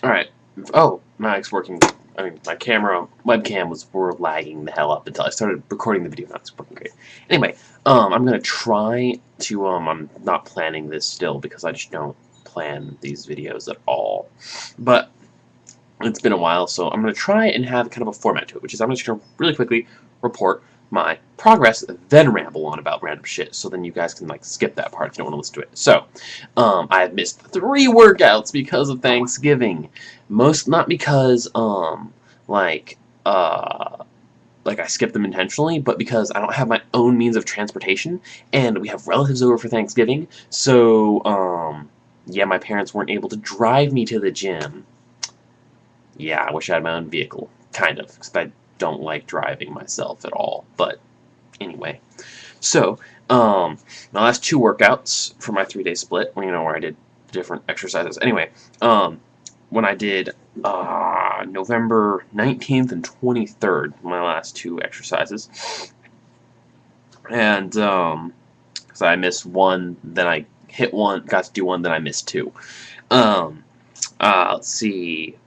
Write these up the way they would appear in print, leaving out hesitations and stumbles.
Alright. Oh, my mic's working. I mean, my camera, webcam were lagging the hell up until I started recording the video. Now it's working great. Anyway, I'm gonna try to, I'm not planning this still because I just don't plan these videos at all. But it's been a while, so I'm gonna try and have kind of a format to it, which is I'm just gonna really quickly report my progress, then ramble on about random shit, so then you guys can like skip that part if you don't want to listen to it. So, I have missed 3 workouts because of Thanksgiving. Not because like I skipped them intentionally, but because I don't have my own means of transportation, and we have relatives over for Thanksgiving. So, yeah, my parents weren't able to drive me to the gym. Yeah, I wish I had my own vehicle, kind of, because I don't like driving myself at all. But anyway, so my last 2 workouts for my 3-day split, you know, where I did different exercises. Anyway, when I did November 19th and 23rd, my last 2 exercises, and because I missed 1, then I hit 1, got to do 1, then I missed 2. Let's see.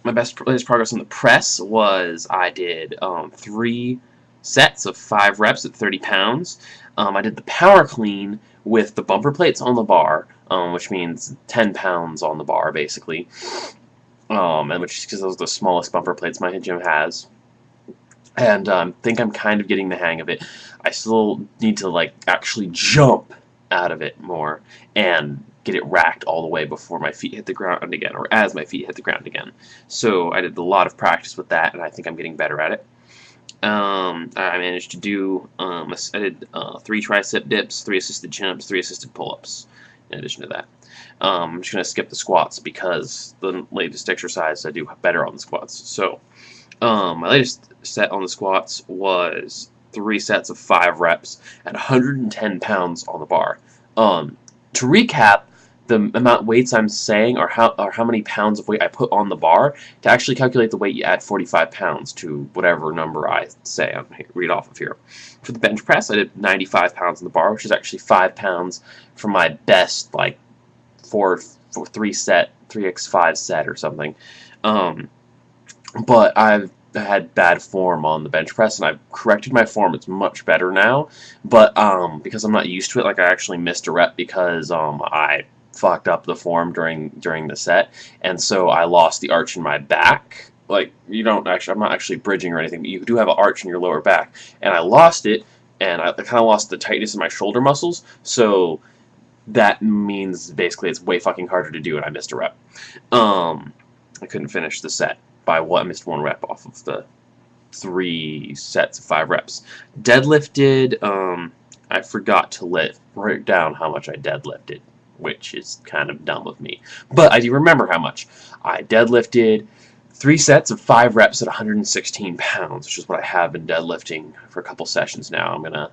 My latest progress on the press was I did 3 sets of 5 reps at 30 pounds. I did the power clean with the bumper plates on the bar, which means 10 pounds on the bar, basically. And which is because those are the smallest bumper plates my gym has. And I think I'm kind of getting the hang of it. I still need to like actually jump out of it more and get it racked all the way before my feet hit the ground again, or as my feet hit the ground again. So I did a lot of practice with that, and I think I'm getting better at it. I managed to do, I did 3 tricep dips, 3 assisted chin-ups, 3 assisted pull-ups, in addition to that. I'm just going to skip the squats because the latest exercise I do better on the squats. So, my latest set on the squats was 3 sets of 5 reps at 110 pounds on the bar. To recap, the amount of weights I'm saying, or how many pounds of weight I put on the bar, to actually calculate the weight, you add 45 pounds to whatever number I say. I'm going to read off of here. For the bench press, I did 95 pounds on the bar, which is actually 5 pounds from my best, like, 3x5 set or something. But I've had bad form on the bench press, and I've corrected my form. It's much better now, but because I'm not used to it, like I actually missed a rep because I fucked up the form during the set, and so I lost the arch in my back. Like, you don't actually, I'm not actually bridging or anything, but you do have an arch in your lower back, and I lost it, and I kind of lost the tightness in my shoulder muscles, so that means basically it's way fucking harder to do, and I missed a rep. I couldn't finish the set by I missed 1 rep off of the 3 sets of 5 reps. Deadlifted, I forgot to write down how much I deadlifted, which is kind of dumb of me. But I do remember how much. I deadlifted 3 sets of 5 reps at 116 pounds, which is what I have been deadlifting for a couple sessions now. I'm going to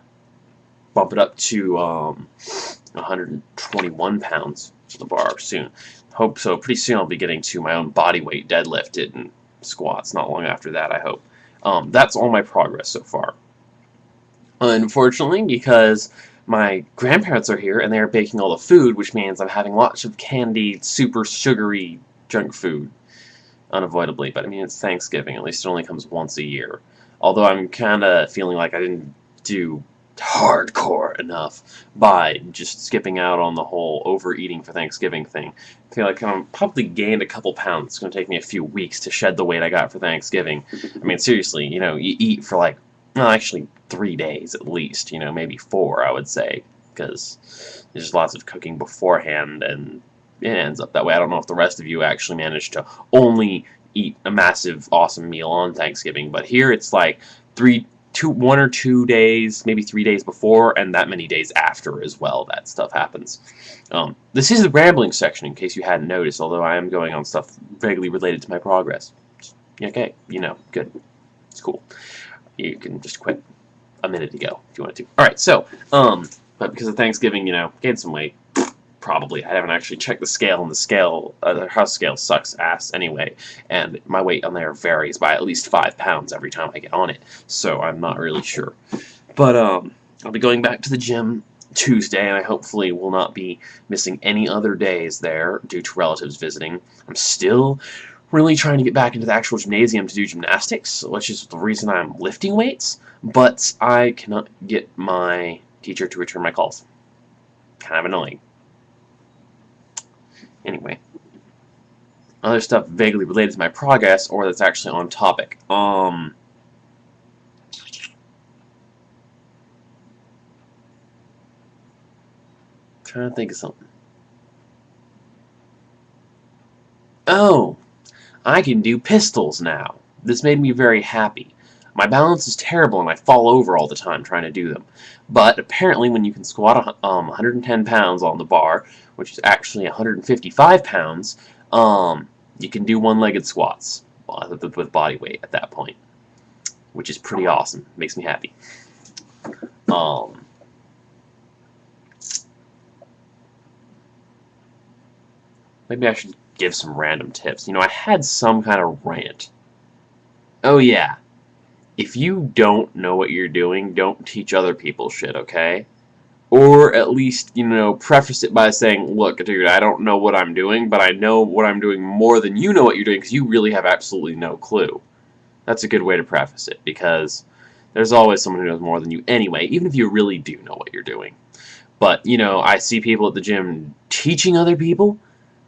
bump it up to 121 pounds to the bar soon. Hope so. Pretty soon I'll be getting to my own body weight deadlifted and squats not long after that, I hope. That's all my progress so far. Unfortunately, because my grandparents are here and they are baking all the food, which means I'm having lots of candied, super sugary junk food, unavoidably. But I mean, it's Thanksgiving. At least it only comes once a year. Although I'm kind of feeling like I didn't do hardcore enough by just skipping out on the whole overeating for Thanksgiving thing. I feel like I'm probably gained a couple pounds. It's going to take me a few weeks to shed the weight I got for Thanksgiving. I mean, seriously, you know, you eat for like, well, actually 3 days at least, you know, maybe 4, I would say, because there's lots of cooking beforehand, and it ends up that way. I don't know if the rest of you actually managed to only eat a massive, awesome meal on Thanksgiving, but here it's like 1 or 2 days, maybe 3 days before, and that many days after as well. That stuff happens. This is the rambling section, in case you hadn't noticed, although I am going on stuff vaguely related to my progress. Okay, you know, good. It's cool. You can just quit a minute ago if you wanted to. Alright, so, but because of Thanksgiving, you know, gained some weight. Probably. I haven't actually checked the scale, and the house scale sucks ass anyway, and my weight on there varies by at least 5 pounds every time I get on it, so I'm not really sure. But, I'll be going back to the gym Tuesday, and I hopefully will not be missing any other days there due to relatives visiting. I'm still really trying to get back into the actual gymnasium to do gymnastics, which is the reason I'm lifting weights, but I cannot get my teacher to return my calls. Kind of annoying. Anyway, other stuff vaguely related to my progress, or that's actually on topic. Trying to think of something. Oh, I can do pistols now. This made me very happy. My balance is terrible and I fall over all the time trying to do them. But apparently when you can squat 110 pounds on the bar, which is actually 155 pounds, you can do one-legged squats with body weight at that point, which is pretty awesome. Makes me happy. Maybe I should give some random tips. You know, I had some kind of rant. Oh yeah, if you don't know what you're doing, don't teach other people shit, okay? Or at least, you know, preface it by saying, look, dude, I don't know what I'm doing, but I know what I'm doing more than you know what you're doing, because you really have absolutely no clue. That's a good way to preface it, because there's always someone who knows more than you anyway, even if you really do know what you're doing. But, you know, I see people at the gym teaching other people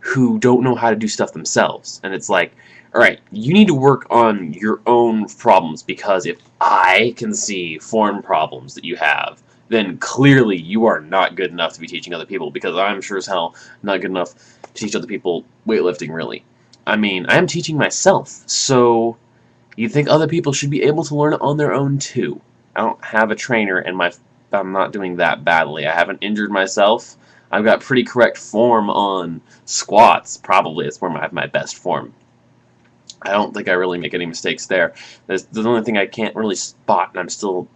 who don't know how to do stuff themselves. And it's like, alright, you need to work on your own problems, because if I can see form problems that you have, then clearly you are not good enough to be teaching other people, because I'm sure as hell not good enough to teach other people weightlifting, really. I mean, I am teaching myself, so you'd think other people should be able to learn it on their own too. I don't have a trainer, and I'm not doing that badly. I haven't injured myself. I've got pretty correct form on squats. Probably it's where I have my best form. I don't think I really make any mistakes there. The only thing I can't really spot, and I'm still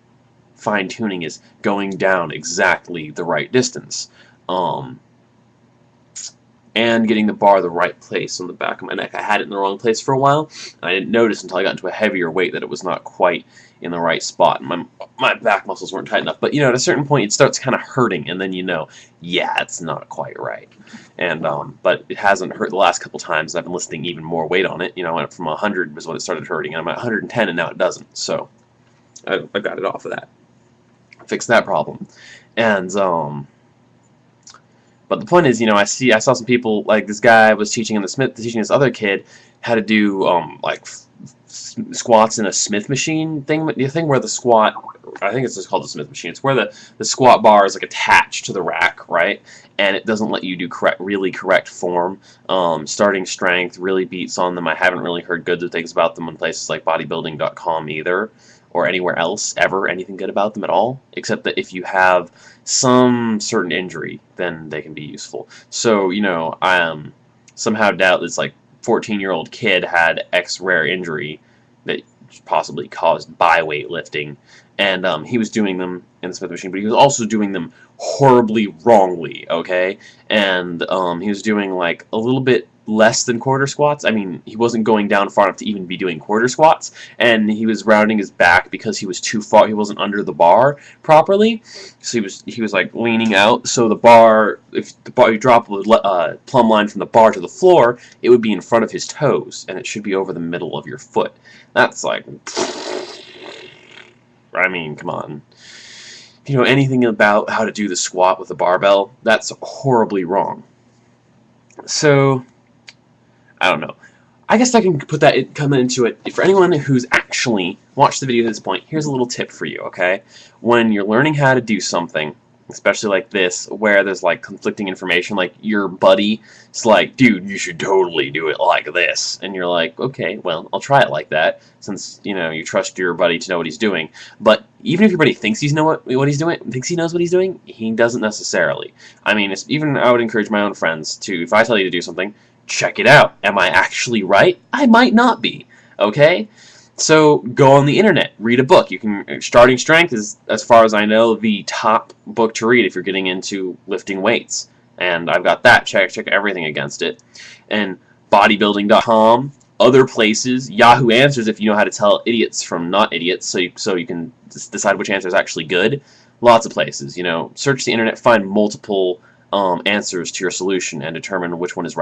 fine-tuning, is going down exactly the right distance. And getting the bar the right place on the back of my neck. I had it in the wrong place for a while, and I didn't notice until I got into a heavier weight that it was not quite in the right spot. My back muscles weren't tight enough. But, you know, at a certain point, it starts kind of hurting, and then you know, yeah, it's not quite right. And, but it hasn't hurt the last couple times. I've been lifting even more weight on it. You know, I went from 100 was when it started hurting, and I'm at 110, and now it doesn't. So, I got it off of that. Fixed that problem. And, but the point is, you know, I saw some people, like this guy was teaching this other kid how to do like squats in a Smith machine thing. The thing where the squat, I think it's just called the Smith machine. It's where the squat bar is like attached to the rack, right? And it doesn't let you do really correct form. Starting strength really beats on them. I haven't really heard good things about them in places like bodybuilding.com either, or anywhere else ever anything good about them at all, except that if you have some certain injury, then they can be useful. So, you know, I somehow doubt this like 14-year-old kid had X rare injury that possibly caused by weightlifting, and he was doing them in the Smith machine, but he was also doing them horribly wrongly, okay? And he was doing like a little bit less than quarter squats. I mean, he wasn't going down far enough to even be doing quarter squats, and he was rounding his back because he was too far. He wasn't under the bar properly, so he was like leaning out. So the bar, if the bar you drop a plumb line from the bar to the floor, it would be in front of his toes, and it should be over the middle of your foot. That's like, I mean, come on. If you know anything about how to do the squat with a barbell, that's horribly wrong. So, I don't know. I guess I can come into it. For anyone who's actually watched the video to this point, here's a little tip for you, okay? When you're learning how to do something, especially like this, where there's like conflicting information, like your buddy is like, dude, you should totally do it like this. And you're like, okay, well, I'll try it like that, since, you know, you trust your buddy to know what he's doing. But even if your buddy thinks he knows what he's doing, he doesn't necessarily. I mean, I would encourage my own friends to, if I tell you to do something, check it out. Am I actually right? I might not be. Okay? So go on the internet, read a book. Starting Strength is, as far as I know, the top book to read if you're getting into lifting weights. And I've got that. Check everything against it. And bodybuilding.com, other places, Yahoo Answers if you know how to tell idiots from not idiots, so you can decide which answer is actually good. Lots of places. You know, search the internet, find multiple answers to your solution, and determine which one is right